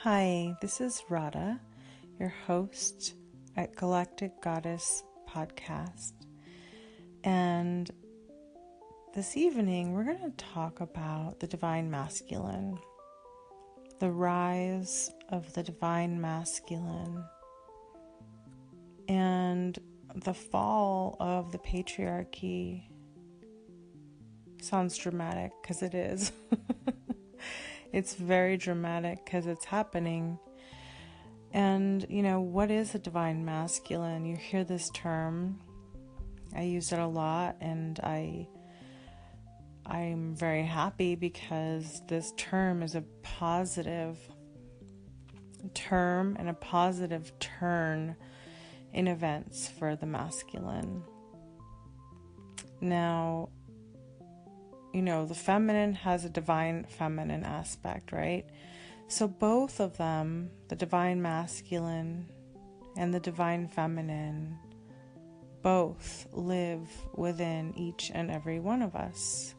Hi, this is Radhaa, your host at Galactic Goddess Podcast. And this evening, we're going to talk about the divine masculine, the rise of the divine masculine, and the fall of the patriarchy. Sounds dramatic because it is. It's very dramatic because it's happening. And, what is a divine masculine? You hear this term. I use it a lot, and I'm very happy because this term is a positive term and a positive turn in events for the masculine. Now, the feminine has a divine feminine aspect, right? So both of them, the divine masculine and the divine feminine, both live within each and every one of us.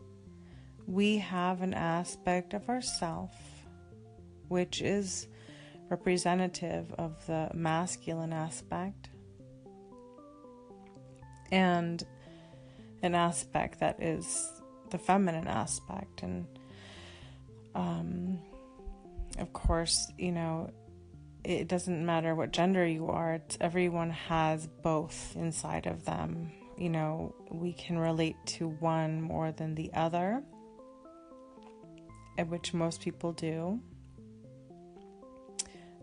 We have an aspect of ourself which is representative of the masculine aspect, and an aspect that is the feminine aspect. And of course, it doesn't matter what gender you are, everyone has both inside of them. We can relate to one more than the other, which most people do.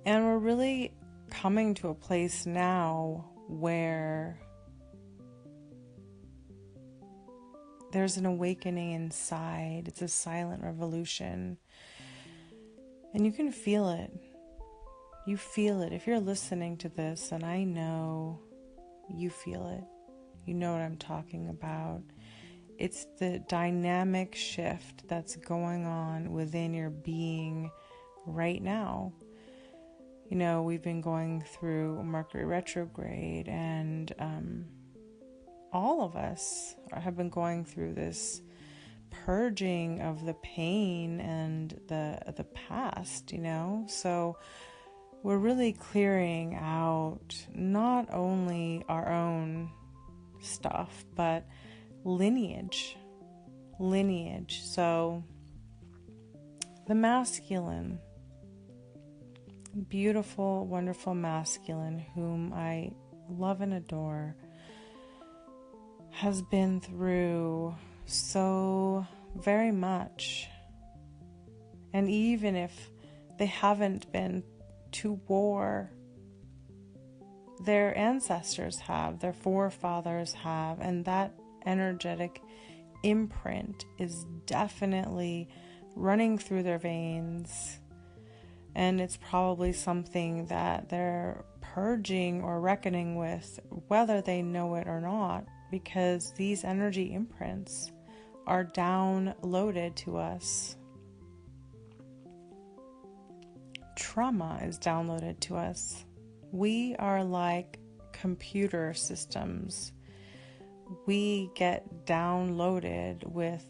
And we're really coming to a place now where there's an awakening inside. It's a silent revolution. And you can feel it. You feel it. If you're listening to this, and I know you feel it, you know what I'm talking about. It's the dynamic shift that's going on within your being right now. We've been going through Mercury retrograde, and all of us have been going through this purging of the pain and the past, So we're really clearing out not only our own stuff, but lineage. So the masculine, beautiful, wonderful masculine, whom I love and adore, has been through so very much. And even if they haven't been to war, their ancestors have, their forefathers have, and that energetic imprint is definitely running through their veins. And it's probably something that they're purging or reckoning with, whether they know it or not, because these energy imprints are downloaded to us. Trauma is downloaded to us. We are like computer systems. We get downloaded with,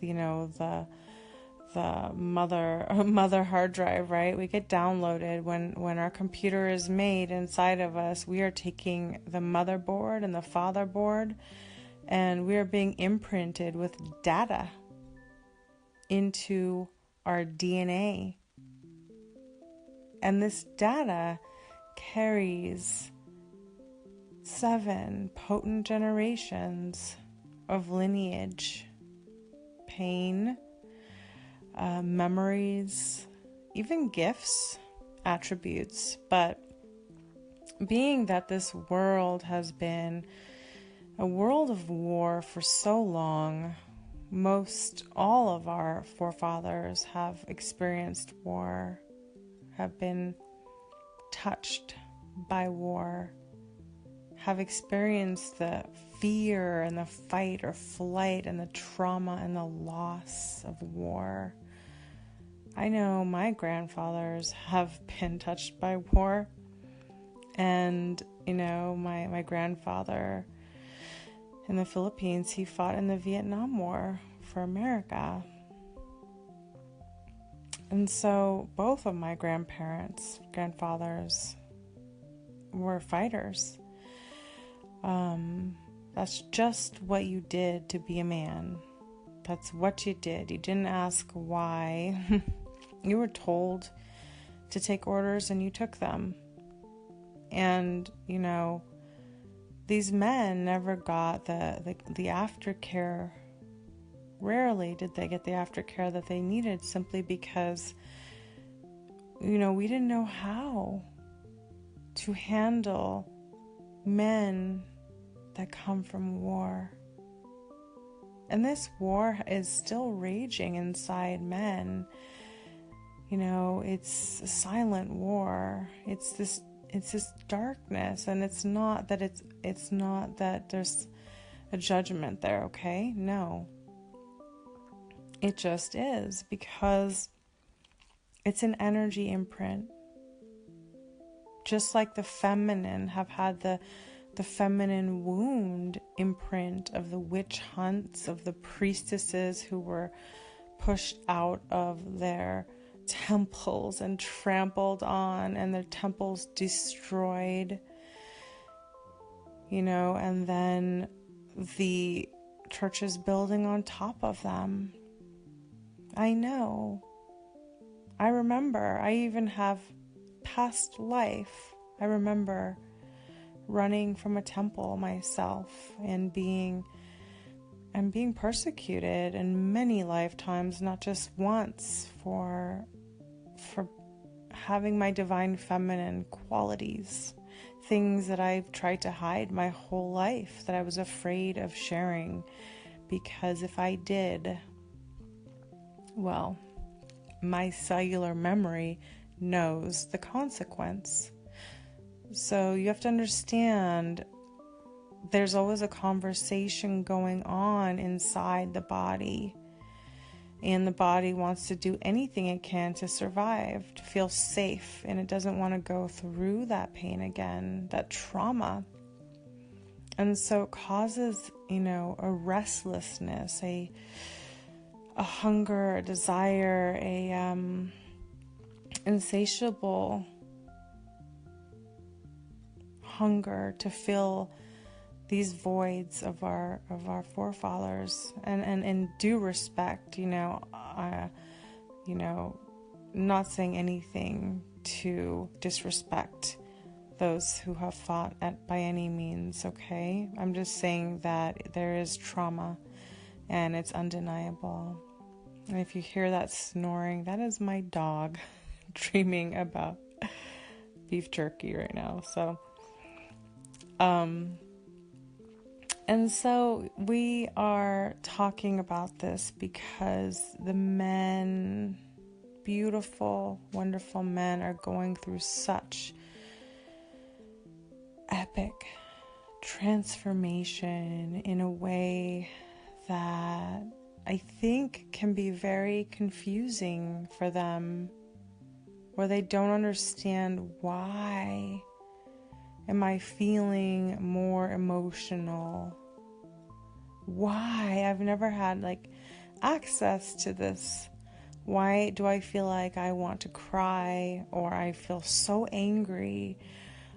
the mother hard drive, right? We get downloaded when our computer is made inside of us. We are taking the motherboard and the fatherboard, and we are being imprinted with data into our DNA. And this data carries 7 potent generations of lineage, pain, memories, even gifts, attributes. But being that this world has been a world of war for so long, most all of our forefathers have experienced war, have been touched by war, have experienced the fear and the fight or flight and the trauma and the loss of war. I know my grandfathers have been touched by war, and my grandfather in the Philippines, he fought in the Vietnam War for America. And so both of my grandfathers were fighters. That's just what you did to be a man. That's what you did. You didn't ask why. You were told to take orders and you took them. And, these men never got the aftercare. Rarely did they get the aftercare that they needed, simply because, we didn't know how to handle men that come from war. And this war is still raging inside men. It's a silent war. It's this darkness, and it's not that there's a judgment there, okay? No. It just is, because it's an energy imprint. Just like the feminine have had the feminine wound imprint of the witch hunts, of the priestesses who were pushed out of their temples and trampled on, and their temples destroyed, and then the churches building on top of them. I know. I remember. I even have past life. I remember running from a temple myself and being persecuted in many lifetimes, not just once, for having my divine feminine qualities, things that I've tried to hide my whole life, that I was afraid of sharing, because if I did, well, my cellular memory knows the consequence. So you have to understand, there's always a conversation going on inside the body, and the body wants to do anything it can to survive, to feel safe, and it doesn't want to go through that pain again, that trauma. And so it causes, a restlessness, a hunger, a desire, a insatiable hunger to fill these voids of our forefathers, and in due respect, not saying anything to disrespect those who have fought by any means, okay? I'm just saying that there is trauma, and it's undeniable. And if you hear that snoring, that is my dog dreaming about beef jerky right now. So, and so we are talking about this because the men, beautiful, wonderful men, are going through such epic transformation in a way that I think can be very confusing for them, where they don't understand, why am I feeling more emotional? Why? I've never had access to this. Why do I feel like I want to cry, or I feel so angry?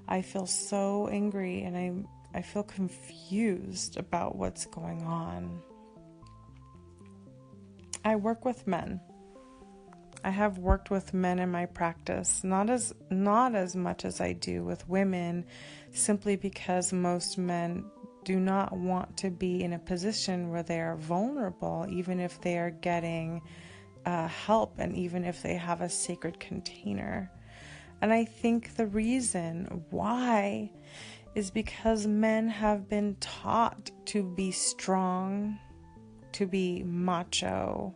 I feel so angry, and I feel confused about what's going on. I work with men. I have worked with men in my practice, not as much as I do with women, simply because most men do not want to be in a position where they are vulnerable, even if they are getting help, and even if they have a sacred container. And I think the reason why is because men have been taught to be strong, to be macho,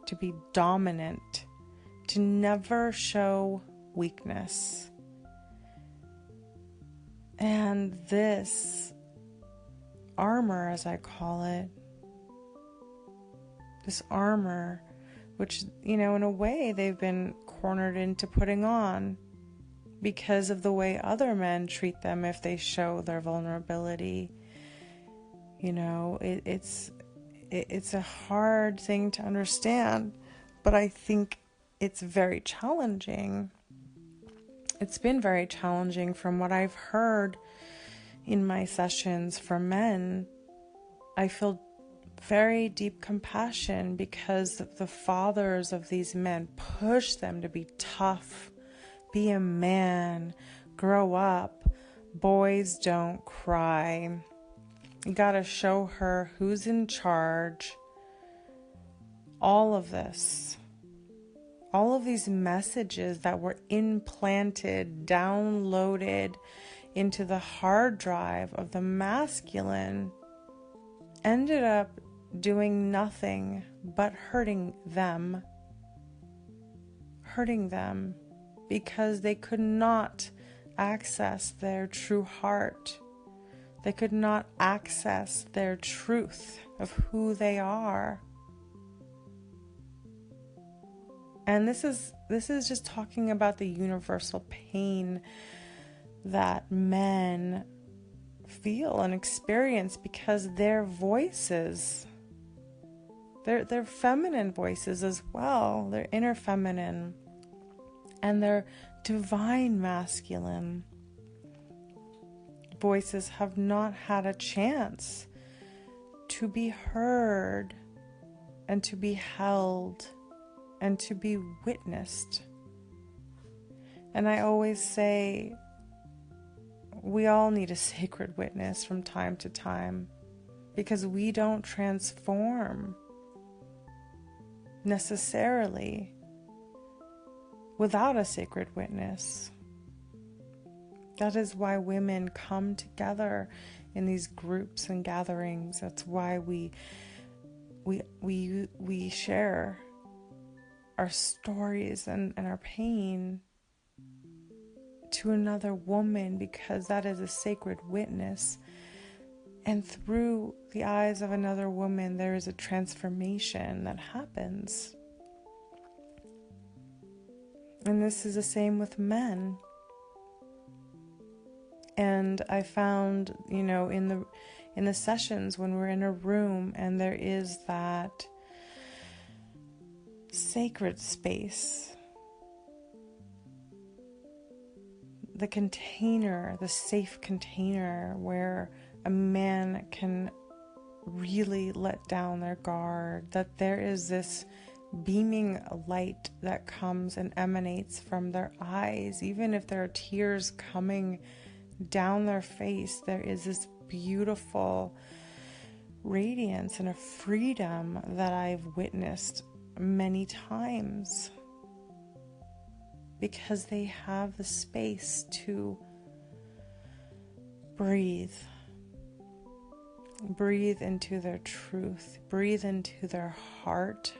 to be dominant, to never show weakness. And this armor, as I call it, this armor, which, in a way they've been cornered into putting on because of the way other men treat them if they show their vulnerability. It's a hard thing to understand, but I think it's very challenging. It's been very challenging from what I've heard in my sessions from men. I feel very deep compassion because the fathers of these men push them to be tough, be a man, grow up. Boys don't cry. You gotta show her who's in charge. All of this. All of these messages that were implanted, downloaded into the hard drive of the masculine ended up doing nothing but hurting them because they could not access their true heart. They could not access their truth of who they are. And this is just talking about the universal pain that men feel and experience because their voices, their feminine voices as well, their inner feminine and their divine masculine voices have not had a chance to be heard and to be held and to be witnessed. And I always say, we all need a sacred witness from time to time because we don't transform necessarily without a sacred witness. That is why women come together in these groups and gatherings. That's why we share our stories and our pain to another woman, because that is a sacred witness. And through the eyes of another woman, there is a transformation that happens. And this is the same with men. And I found, in the sessions when we're in a room and there is that sacred space, the container, the safe container where a man can really let down their guard, that there is this beaming light that comes and emanates from their eyes. Even if there are tears coming down their face, there is this beautiful radiance and a freedom that I've witnessed many times because they have the space to breathe into their truth, breathe into their heart,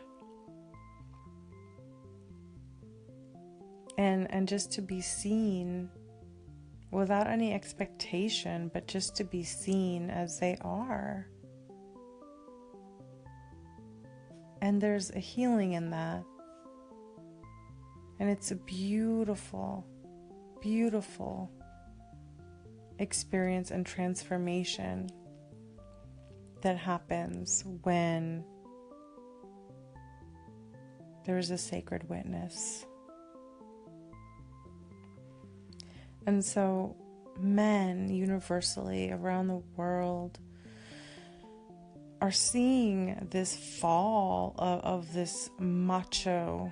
and just to be seen without any expectation, but just to be seen as they are. And there's a healing in that. And it's a beautiful, beautiful experience and transformation that happens when there is a sacred witness. And so men universally around the world are seeing this fall of this macho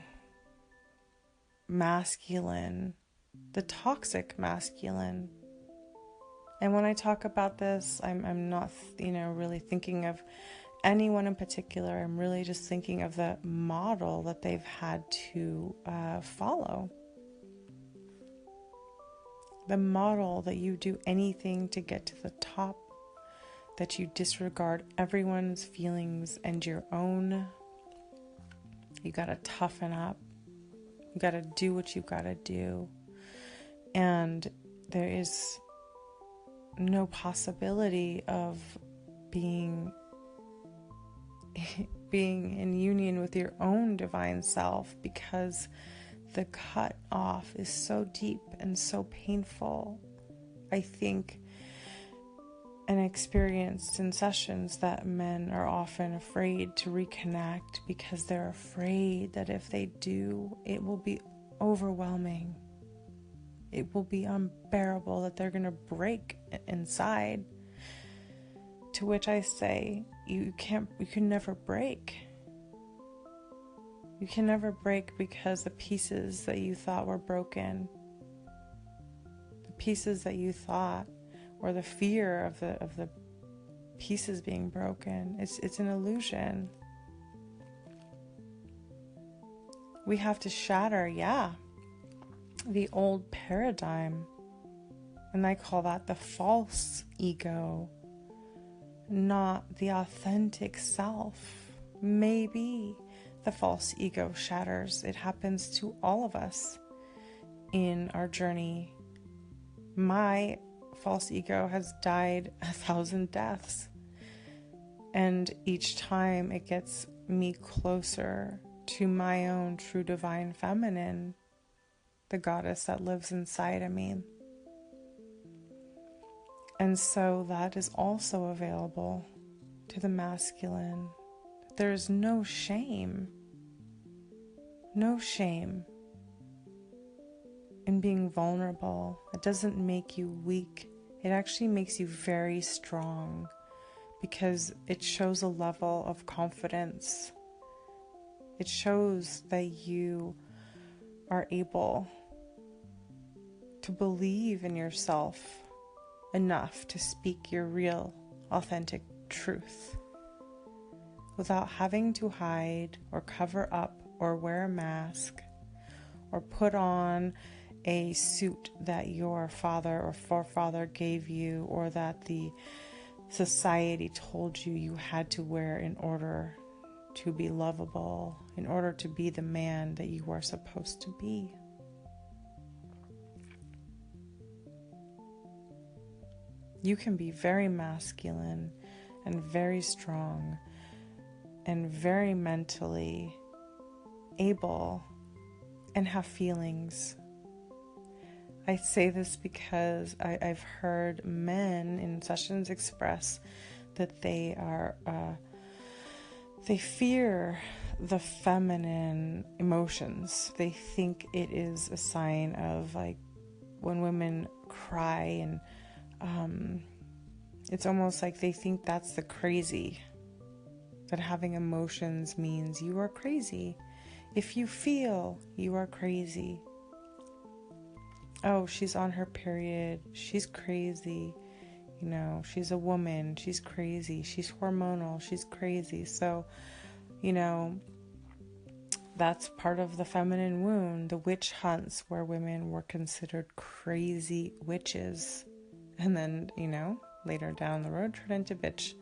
masculine, the toxic masculine. And when I talk about this, I'm not, really thinking of anyone in particular. I'm really just thinking of the model that they've had to follow. The model that you do anything to get to the top, that you disregard everyone's feelings and your own. You gotta toughen up. You gotta do what you gotta do. And there is no possibility of being in union with your own divine self, because the cut off is so deep and so painful. I think and experienced in sessions that men are often afraid to reconnect because they're afraid that if they do, it will be overwhelming. It will be unbearable, that they're going to break inside. To which I say, you can never break. You can never break because the pieces that you thought were broken, the pieces that you thought, or the fear of the pieces being broken, it's an illusion. We have to shatter, the old paradigm. And I call that the false ego, not the authentic self. Maybe the false ego shatters. It happens to all of us in our journey. My false ego has died 1,000 deaths. And each time it gets me closer to my own true divine feminine, the goddess that lives inside of me. And so that is also available to the masculine. There's no shame in being vulnerable. It doesn't make you weak. It actually makes you very strong, because it shows a level of confidence. It shows that you are able to believe in yourself enough to speak your real, authentic truth without having to hide or cover up or wear a mask or put on a suit that your father or forefather gave you, or that the society told you you had to wear in order to be lovable, in order to be the man that you are supposed to be. You can be very masculine and very strong and very mentally able and have feelings. I say this because I've heard men in sessions express that they fear the feminine emotions. They think it is a sign of, like, when women cry, and it's almost like they think that's the crazy, that having emotions means you are crazy. If you feel, you are crazy. Oh, she's on her period, she's crazy. You know, she's a woman, she's crazy. She's hormonal, she's crazy. So, that's part of the feminine wound, the witch hunts where women were considered crazy witches. And then, later down the road turned into bitch.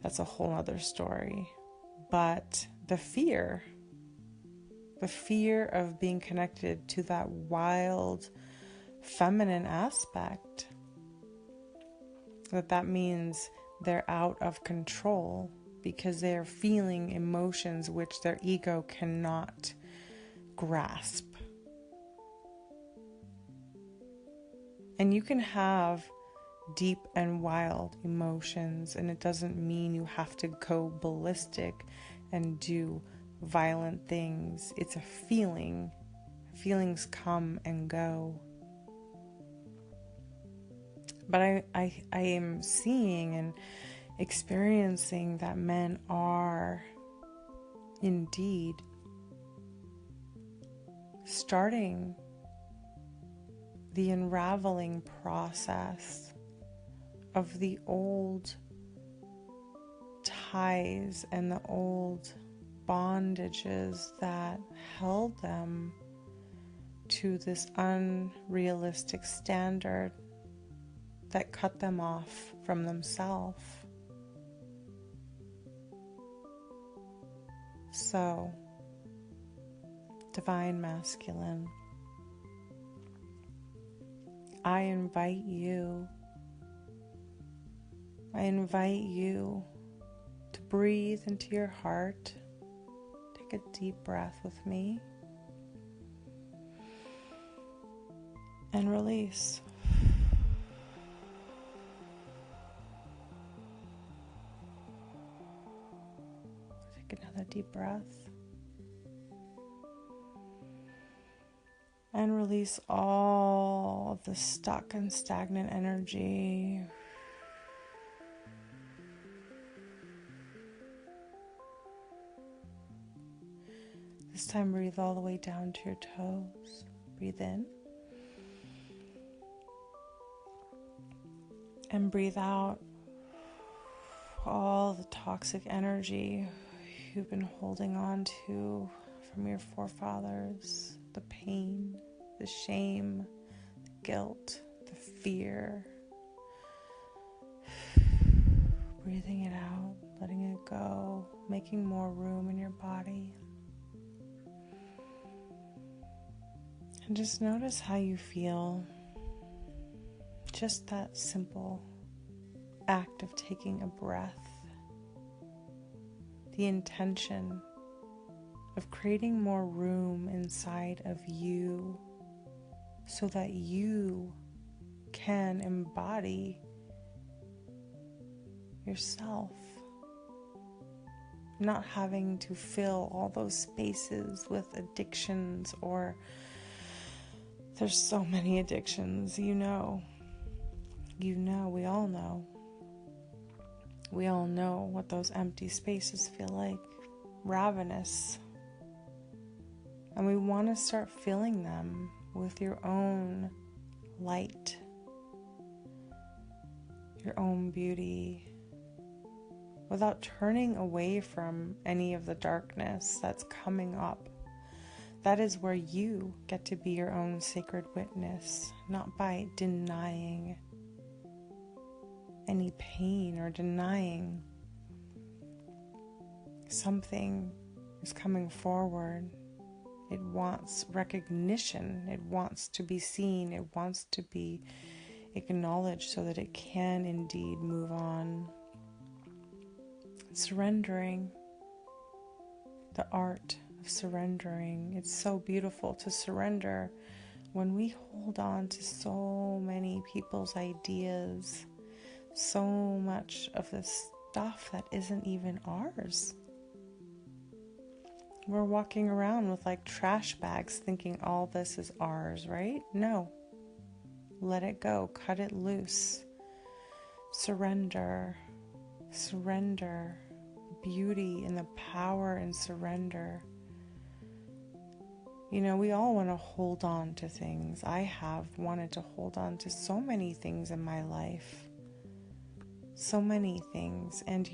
That's a whole other story. But the fear of being connected to that wild feminine aspect, that means they're out of control because they're feeling emotions which their ego cannot grasp. And you can have deep and wild emotions, and it doesn't mean you have to go ballistic and do violent things. It's a feeling. Feelings come and go. But I am seeing and experiencing that men are indeed starting the unraveling process of the old ties and the old bondages that held them to this unrealistic standard that cut them off from themselves. So, divine masculine, I invite you to breathe into your heart. Take a deep breath with me and release. deep breath. And release all of the stuck and stagnant energy. This time, breathe all the way down to your toes. Breathe in. And breathe out all the toxic energy you've been holding on to from your forefathers. The pain, the shame, the guilt, the fear. Breathing it out, letting it go, making more room in your body. And just notice how you feel. Just that simple act of taking a breath. The intention of creating more room inside of you so that you can embody yourself. Not having to fill all those spaces with addictions, or there's so many addictions, we all know. We all know what those empty spaces feel like, ravenous. And we want to start filling them with your own light, your own beauty, without turning away from any of the darkness that's coming up. That is where you get to be your own sacred witness, not by denying any pain or denying something is coming forward. It wants recognition. It wants to be seen. It wants to be acknowledged so that it can indeed move on. Surrendering, the art of surrendering. It's so beautiful to surrender when we hold on to so many people's ideas, so much of this stuff that isn't even ours. We're walking around with like trash bags thinking all this is ours, right? No. Let it go. Cut it loose. Surrender. Surrender. Beauty and the power in surrender. We all want to hold on to things. I have wanted to hold on to so many things in my life. So many things. And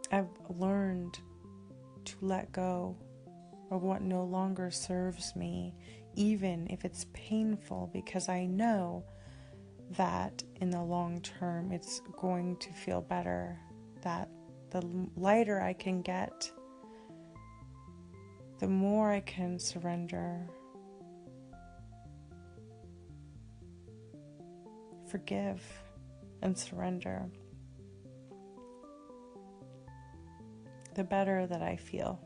I've learned to let go of what no longer serves me, even if it's painful, because I know that in the long term it's going to feel better, that the lighter I can get, the more I can surrender, forgive, and surrender, the better that I feel.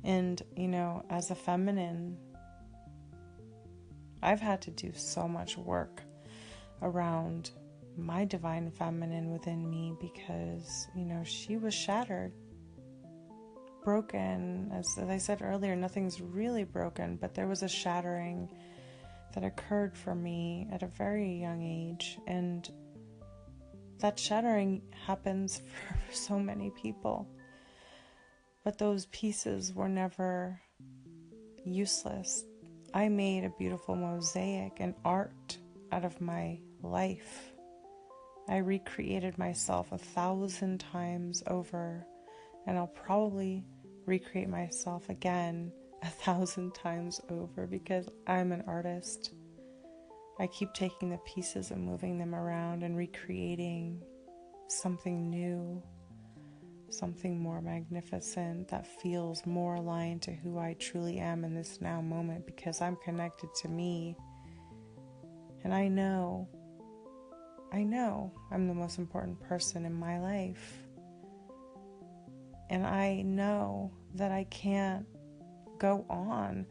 And, as a feminine, I've had to do so much work around my divine feminine within me because, she was shattered, broken. As I said earlier, nothing's really broken, but there was a shattering that occurred for me at a very young age. And that shattering happens for so many people. But those pieces were never useless. I made a beautiful mosaic and art out of my life. I recreated myself 1,000 times over, and I'll probably recreate myself again 1,000 times over because I'm an artist. I keep taking the pieces and moving them around and recreating something new, something more magnificent that feels more aligned to who I truly am in this now moment, because I'm connected to me. And I know I'm the most important person in my life. And I know that I can't go on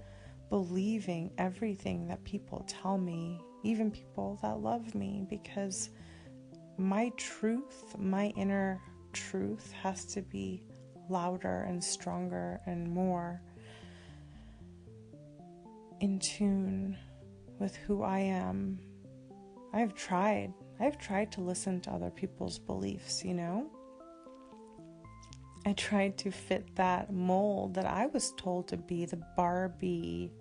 believing everything that people tell me, even people that love me, because my truth, my inner truth has to be louder and stronger and more in tune with who I am. I've tried to listen to other people's beliefs, I tried to fit that mold that I was told to be, the Barbie.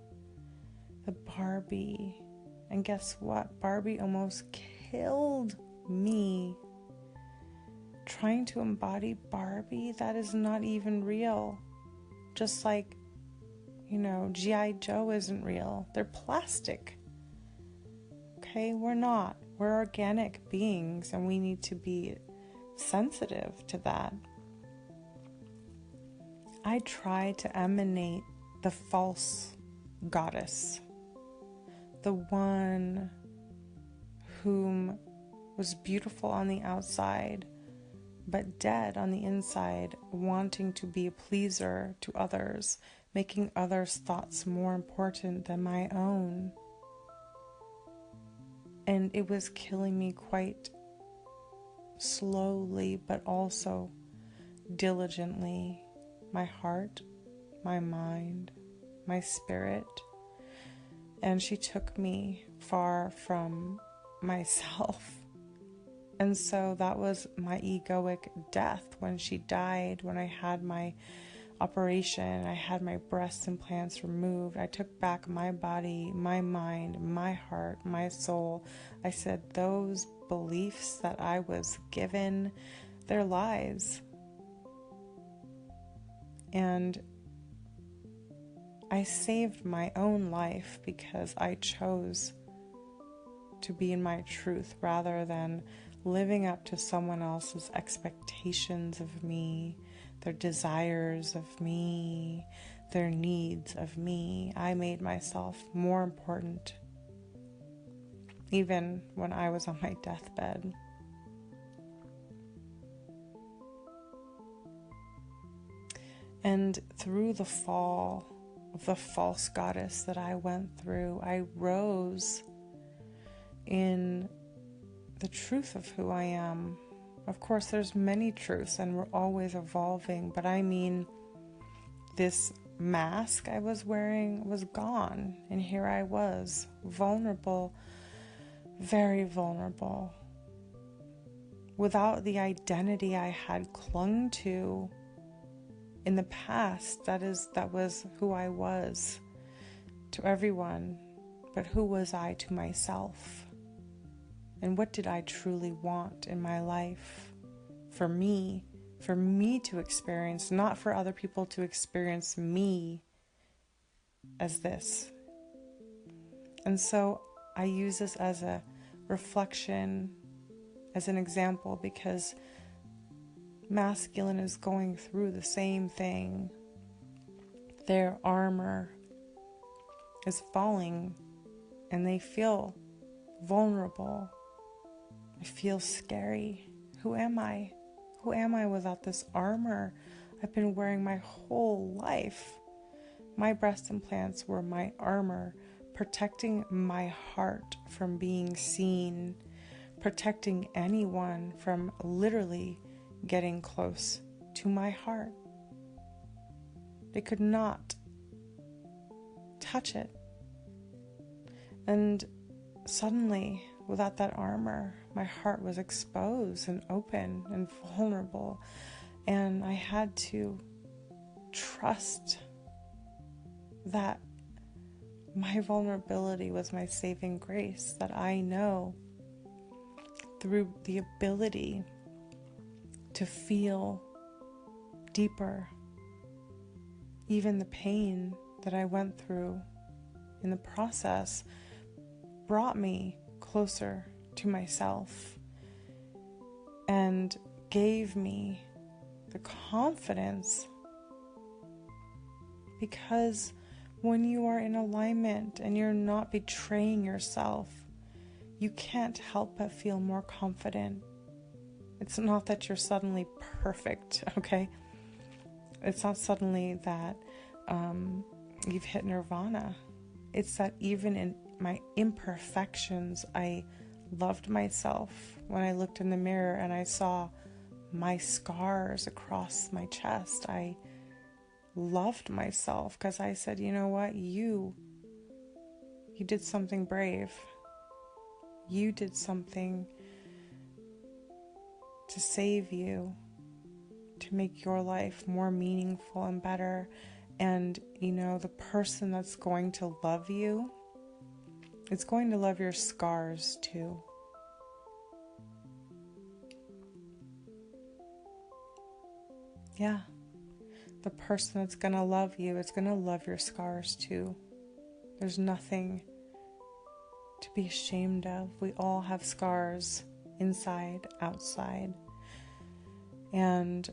And guess what? Barbie almost killed me. Trying to embody Barbie, that is not even real. Just like, G.I. Joe isn't real. They're plastic. Okay, we're not. We're organic beings, and we need to be sensitive to that. I try to emanate the false goddess, the one whom was beautiful on the outside, but dead on the inside, wanting to be a pleaser to others, making others' thoughts more important than my own. And it was killing me quite slowly, but also diligently. My heart, my mind, my spirit. And she took me far from myself. And so that was my egoic death when she died, when I had my operation, I had my breast implants removed. I took back my body, my mind, my heart, my soul. I said, those beliefs that I was given, they're lies. And I saved my own life because I chose to be in my truth rather than living up to someone else's expectations of me, their desires of me, their needs of me. I made myself more important, even when I was on my deathbed. And through the fall of the false goddess that I went through, I rose in the truth of who I am. Of course, there's many truths and we're always evolving, but I mean, this mask I was wearing was gone, and here I was, vulnerable, very vulnerable, without the identity I had clung to in the past. That was who I was to everyone, but who was I to myself? And what did I truly want in my life? For me to experience, not for other people to experience me as this. And so I use this as a reflection, as an example, because masculine is going through the same thing. Their armor is falling and they feel vulnerable. I feel scary. Who am I? Who am I without this armor I've been wearing my whole life? My breast implants were my armor, protecting my heart from being seen, protecting anyone from literally getting close to my heart. They could not touch it. And suddenly, without that armor, my heart was exposed and open and vulnerable. And I had to trust that my vulnerability was my saving grace, that I know through the ability to feel deeper, even the pain that I went through in the process brought me closer to myself and gave me the confidence, because when you are in alignment and you're not betraying yourself, you can't help but feel more confident. It's not that you're suddenly perfect, okay? It's not suddenly that you've hit nirvana. It's that even in my imperfections, I loved myself when I looked in the mirror and I saw my scars across my chest. I loved myself because I said, you know what, you did something brave. You did something to save you, to make your life more meaningful and better. And, you know, the person that's going to love you, it's going to love your scars too. Yeah. The person that's going to love you, it's going to love your scars too. There's nothing to be ashamed of. We all have scars, inside, outside. And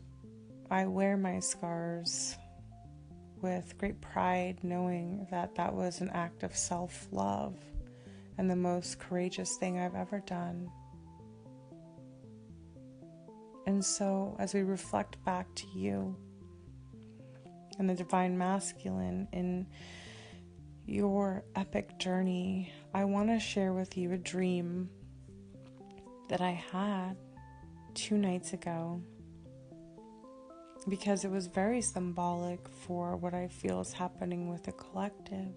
I wear my scars with great pride, knowing that that was an act of self-love and the most courageous thing I've ever done. And so, as we reflect back to you and the Divine Masculine in your epic journey, I want to share with you a dream that I had 2 nights ago, because it was very symbolic for what I feel is happening with the collective.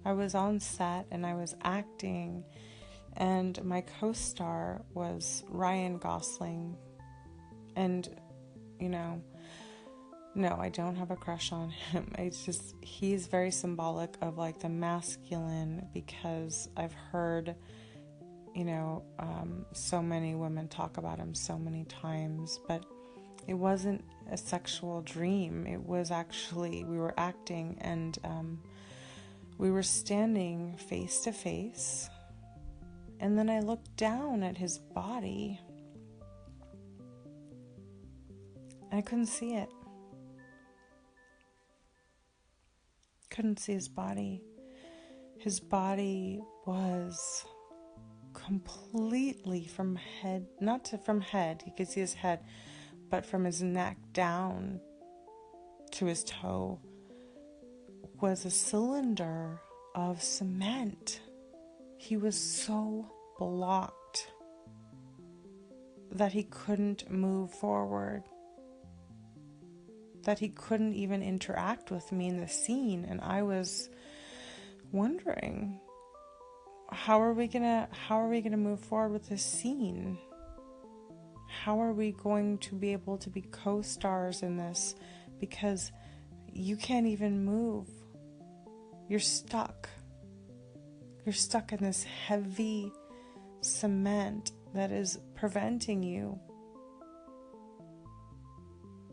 I was on set and I was acting, and my co-star was Ryan Gosling. And, you know, no, I don't have a crush on him. It's just, he's very symbolic of like the masculine, because I've heard, you know, so many women talk about him so many times, but it wasn't a sexual dream. It was actually, we were acting and we were standing face to face, and then I looked down at his body and I couldn't see it. Couldn't see his body. His body was completely from head, from head, you could see his head, but from his neck down to his toe was a cylinder of cement. He was so blocked that he couldn't move forward, that he couldn't even interact with me in the scene. And I was wondering, how are we gonna move forward with this scene? How are we going to be able to be co-stars in this? Because you can't even move. You're stuck. You're stuck in this heavy cement that is preventing you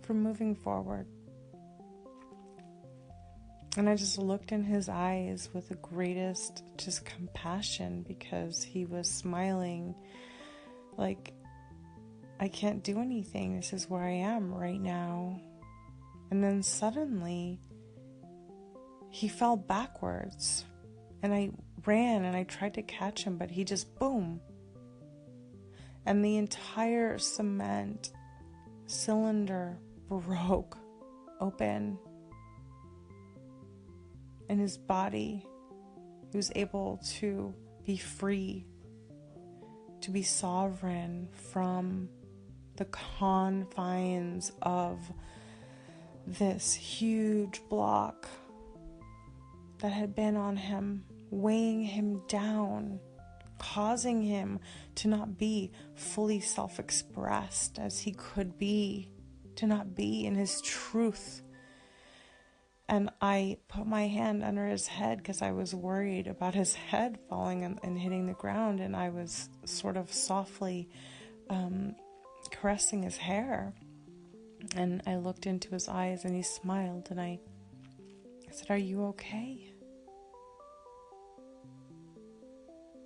from moving forward. And I just looked in his eyes with the greatest just compassion, because he was smiling like, I can't do anything. This is where I am right now. And then suddenly he fell backwards, and I ran and I tried to catch him, but he just boom. And the entire cement cylinder broke open. And his body, he was able to be free, to be sovereign from the confines of this huge block that had been on him, weighing him down, causing him to not be fully self-expressed as he could be, to not be in his truth. And I put my hand under his head because I was worried about his head falling and hitting the ground, and I was sort of softly caressing his hair. And I looked into his eyes and he smiled, and I said, "Are you okay?"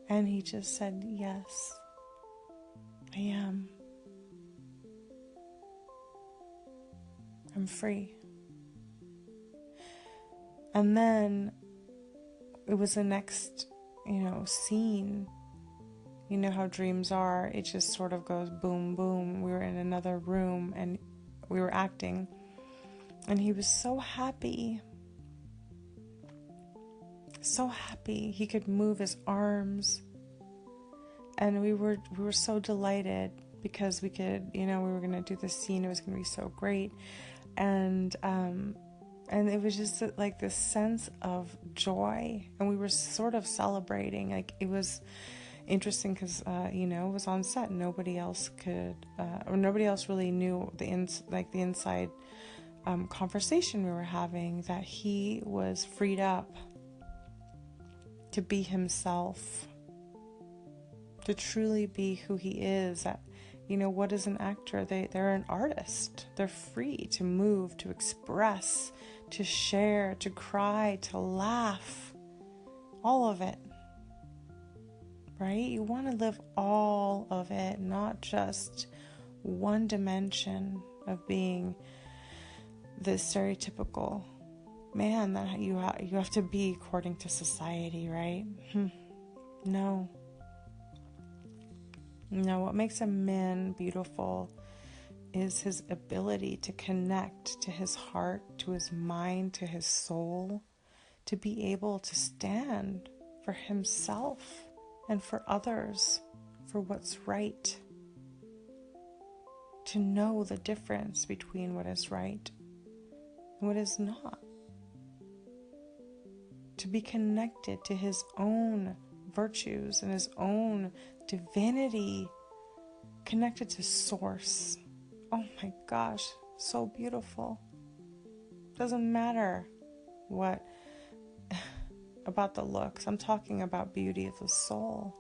And he just said, "Yes, I am. I'm free." And then it was the next, scene. You know how dreams are. It just sort of goes boom, boom. We were in another room and we were acting. And he was so happy. So happy. He could move his arms. And we were so delighted because we could, we were going to do this scene. It was going to be so great. And it was just like this sense of joy, and we were sort of celebrating. Like, it was interesting because it was on set. Nobody else really knew the inside conversation we were having, that he was freed up to be himself, to truly be who he is. That, what is an actor? They're an artist. They're free to move, to express, to share, to cry, to laugh, all of it, right? You want to live all of it, not just one dimension of being the stereotypical man that you have to be according to society, right? No, what makes a man beautiful is his ability to connect to his heart, to his mind, to his soul, to be able to stand for himself and for others, for what's right, to know the difference between what is right and what is not, to be connected to his own virtues and his own divinity, connected to source. Oh my gosh, so beautiful. Doesn't matter what about the looks. I'm talking about beauty of the soul.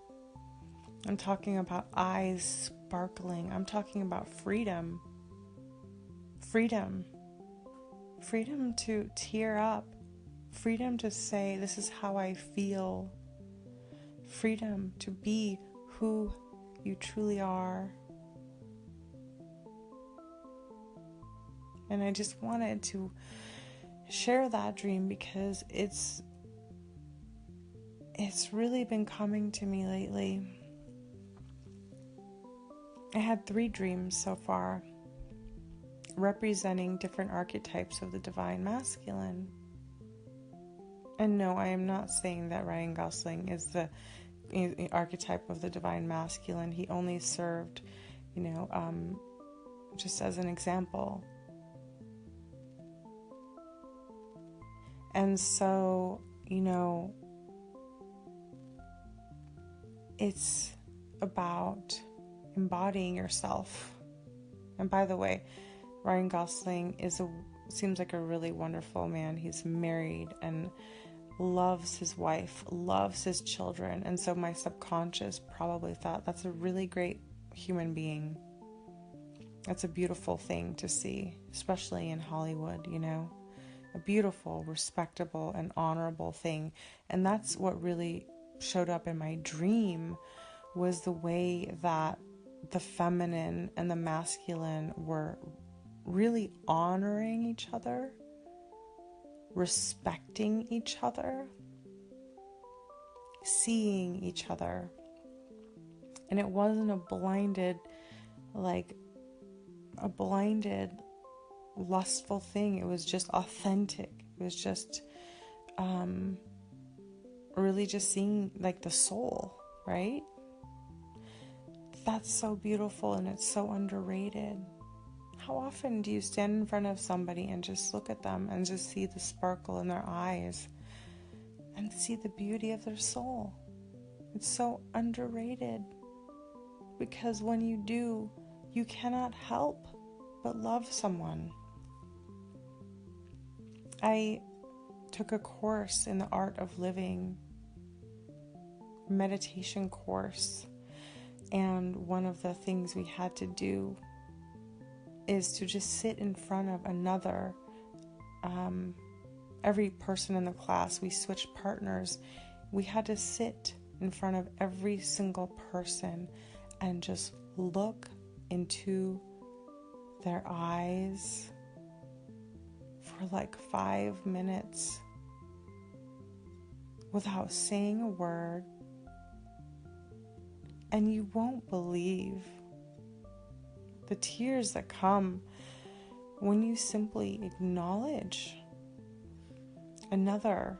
I'm talking about eyes sparkling. I'm talking about freedom. Freedom to tear up. Freedom to say, this is how I feel. Freedom to be who you truly are. And I just wanted to share that dream because it's really been coming to me lately. I had 3 dreams so far, representing different archetypes of the divine masculine. And no, I am not saying that Ryan Gosling is the archetype of the divine masculine. He only served, just as an example. And so, it's about embodying yourself. And by the way, Ryan Gosling seems like a really wonderful man. He's married and loves his wife, loves his children. And so my subconscious probably thought, that's a really great human being. That's a beautiful thing to see, especially in Hollywood, a beautiful, respectable, and honorable thing. And that's what really showed up in my dream, was the way that the feminine and the masculine were really honoring each other, respecting each other, seeing each other. And it wasn't a blinded, lustful thing. It was just authentic. It was just really just seeing the soul, right? That's so beautiful, and it's so underrated. How often do you stand in front of somebody and just look at them and just see the sparkle in their eyes and see the beauty of their soul? It's so underrated, because when you do, you cannot help but love someone. I took a course in the art of living, meditation course, and one of the things we had to do is to just sit in front of another. Every person in the class, we switched partners. We had to sit in front of every single person and just look into their eyes for 5 minutes without saying a word. And you won't believe the tears that come when you simply acknowledge another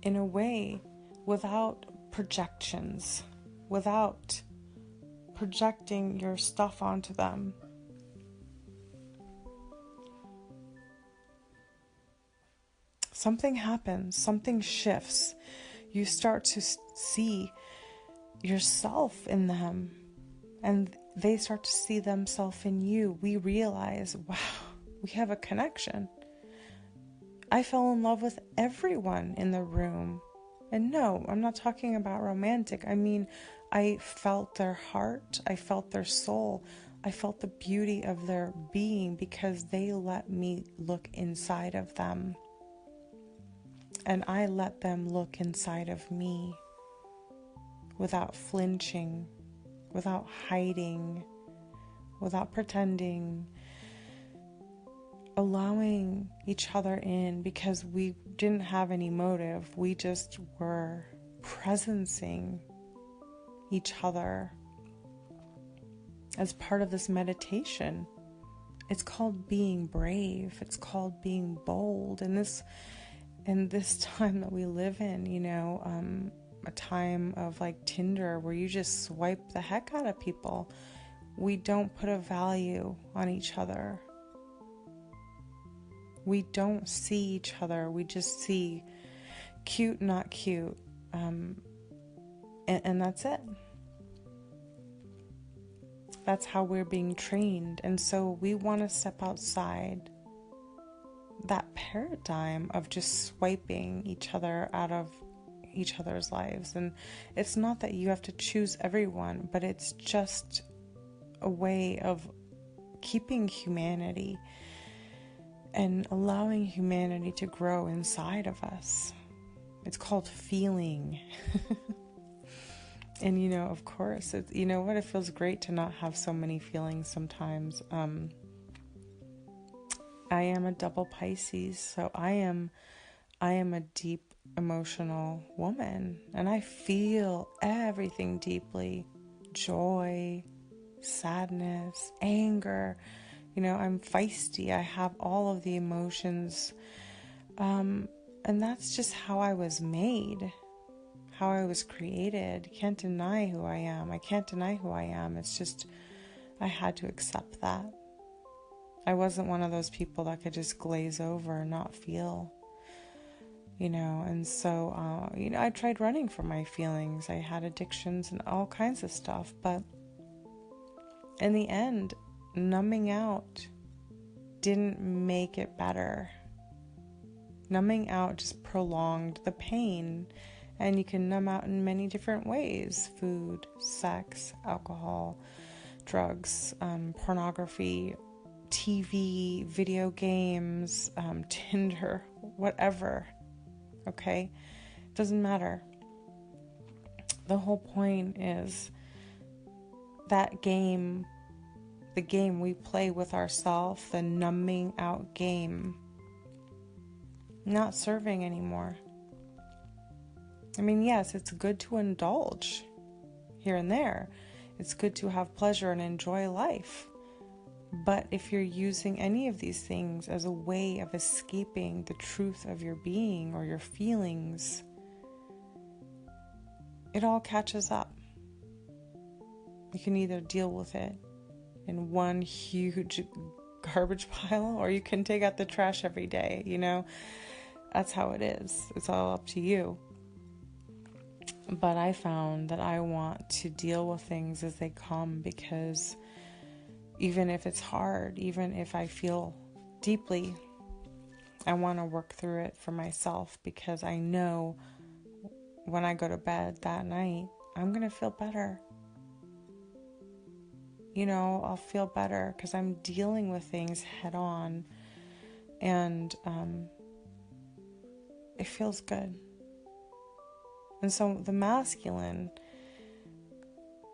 in a way without projections, without projecting your stuff onto them. Something happens, something shifts. You start to see yourself in them, and they start to see themselves in you. We realize, wow, we have a connection. I fell in love with everyone in the room. And no, I'm not talking about romantic. I mean, I felt their heart. I felt their soul. I felt the beauty of their being because they let me look inside of them. And I let them look inside of me without flinching, without hiding, without pretending, allowing each other in because we didn't have any motive. We just were presencing each other as part of this meditation. It's called being brave. It's called being bold. And this time that we live in, a time of like Tinder where you just swipe the heck out of people. We don't put a value on each other. We don't see each other. We just see cute, not cute. And that's it. That's how we're being trained. And so we want to step outside that paradigm of just swiping each other out of each other's lives. And it's not that you have to choose everyone, but it's just a way of keeping humanity and allowing humanity to grow inside of us. It's called feeling. And of course, it feels great to not have so many feelings sometimes. I am a double Pisces, so I am a deep emotional woman, and I feel everything deeply. Joy, sadness, anger. I'm feisty. I have all of the emotions. And that's just how I was made, how I was created. Can't deny who I am. I can't deny who I am. It's just, I had to accept that. I wasn't one of those people that could just glaze over and not feel, and so, I tried running from my feelings. I had addictions and all kinds of stuff, but in the end, numbing out didn't make it better. Numbing out just prolonged the pain, and you can numb out in many different ways: food, sex, alcohol, drugs, pornography, TV, video games, Tinder, whatever. Okay? Doesn't matter. The whole point is that game, the game we play with ourselves, the numbing out game, not serving anymore. I mean, yes, it's good to indulge here and there. It's good to have pleasure and enjoy life. But if you're using any of these things as a way of escaping the truth of your being or your feelings, it all catches up. You can either deal with it in one huge garbage pile, or you can take out the trash every day, That's how it is. It's all up to you. But I found that I want to deal with things as they come, because even if it's hard, even if I feel deeply, I want to work through it for myself, because I know when I go to bed that night, I'm going to feel better. I'll feel better because I'm dealing with things head on, and it feels good. And so the masculine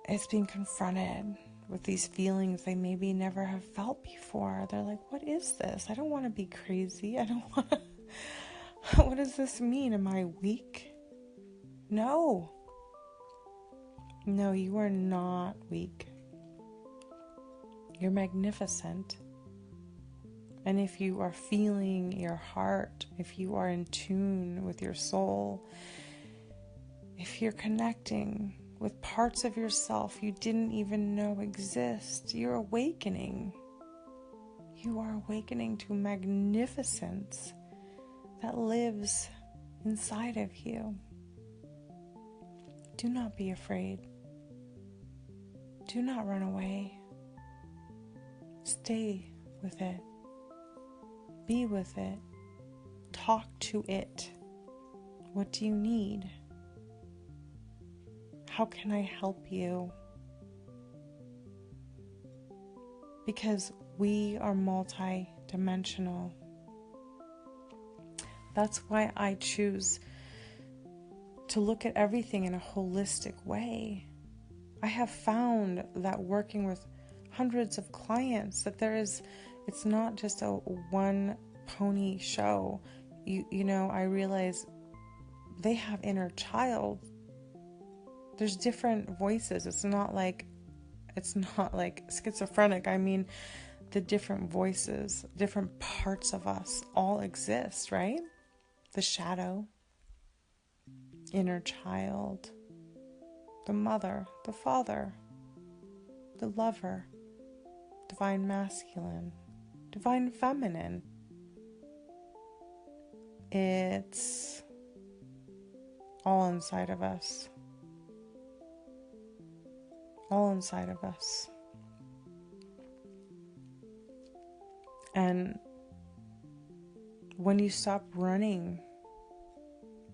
is being confronted with these feelings they maybe never have felt before. They're like, what is this? I don't want to be crazy. I don't want to... What does this mean? Am I weak? No, you are not weak. You're magnificent. And if you are feeling your heart, if you are in tune with your soul, If you're connecting with parts of yourself you didn't even know exist, you're awakening. You are awakening to magnificence that lives inside of you. Do not be afraid. Do not run away. Stay with it. Be with it. Talk to it. What do you need? How can I help you? Because we are multi-dimensional. That's why I choose to look at everything in a holistic way. I have found that working with hundreds of clients that it's not just a one pony show. You know, I realize they have inner child. There's different voices. It's not like schizophrenic. I mean, the different voices, different parts of us all exist, right? The shadow, inner child, the mother, the father, the lover, divine masculine, divine feminine. It's all inside of us. All inside of us. And when you stop running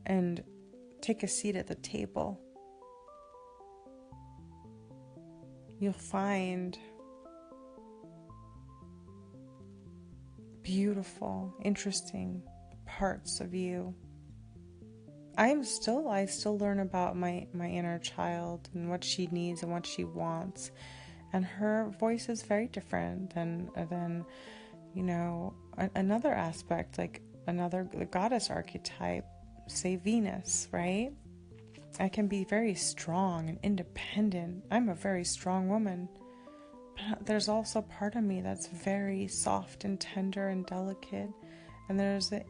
and take a seat at the table, you'll find beautiful, interesting parts of you. I still learn about my inner child and what she needs and what she wants. And her voice is very different than you know, another aspect, like another goddess archetype, say Venus, right? I can be very strong and independent. I'm a very strong woman. But there's also part of me that's very soft and tender and delicate. And there's a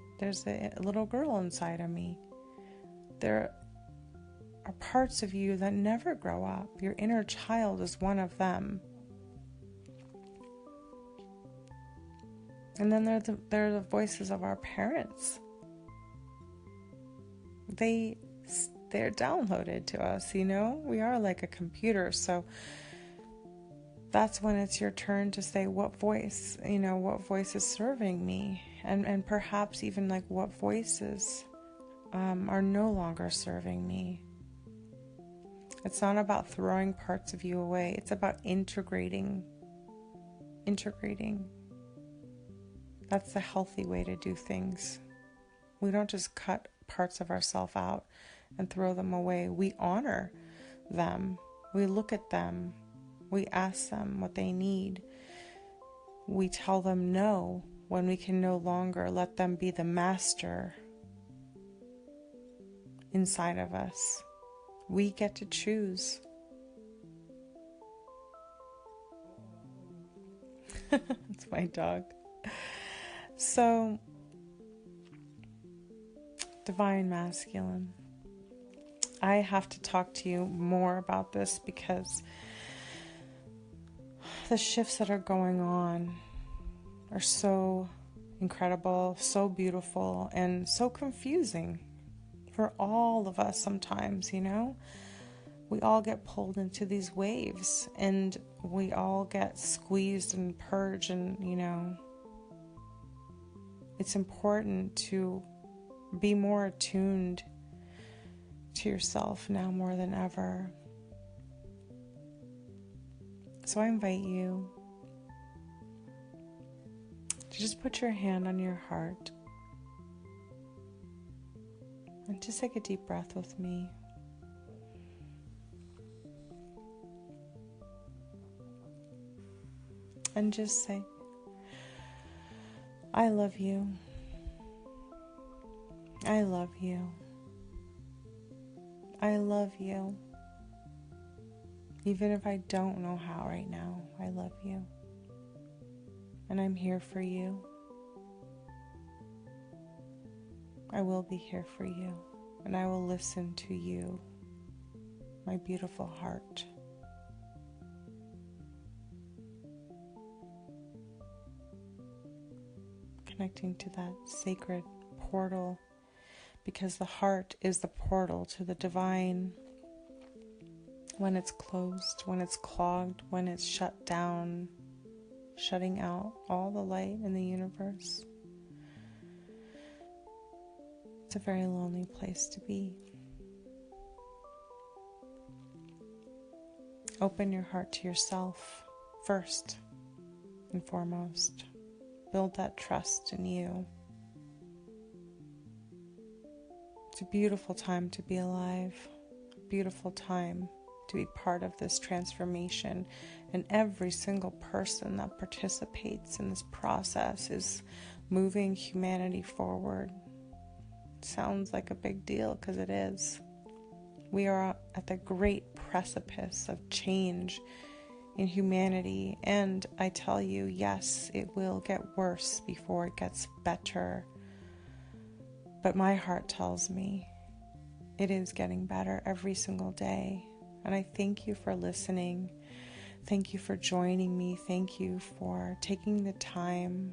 little girl inside of me. There are parts of you that never grow up. Your inner child is one of them. And then there are the voices of our parents. They're downloaded to us, you know? We are like a computer, so that's when it's your turn to say what voice is serving me, and perhaps even like what voices are no longer serving me. It's not about throwing parts of you away. It's about integrating. That's the healthy way to do things. We don't just cut parts of ourselves out and throw them away. We honor them. We look at them. We ask them what they need. We tell them no when we can no longer let them be the master inside of us. We get to choose. It's my dog. So, divine masculine. I have to talk to you more about this because the shifts that are going on are so incredible, so beautiful, and so confusing for all of us sometimes, you know? We all get pulled into these waves and we all get squeezed and purged, and, you know, it's important to be more attuned to yourself now more than ever. So I invite you to just put your hand on your heart and just take a deep breath with me. And just say, I love you. I love you. I love you. Even if I don't know how right now, I love you. And I'm here for you. I will be here for you. And I will listen to you my beautiful heart. Connecting to that sacred portal, because the heart is the portal to the divine. When it's closed, when it's clogged, when it's shut down, shutting out all the light in the universe, it's a very lonely place to be. Open your heart to yourself first and foremost. Build that trust in you. It's a beautiful time to be alive, a beautiful time to be part of this transformation, and every single person that participates in this process is moving humanity forward. It sounds like a big deal, because it is. We are at the great precipice of change in humanity, and I tell you, yes, it will get worse before it gets better, but my heart tells me it is getting better every single day. And I thank you for listening. Thank you for joining me. Thank you for taking the time.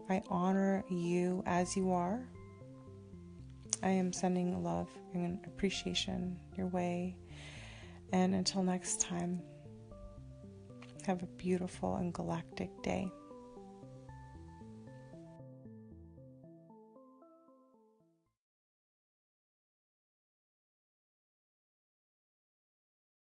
I honor you as you are. I am sending love and appreciation your way. And until next time, have a beautiful and galactic day.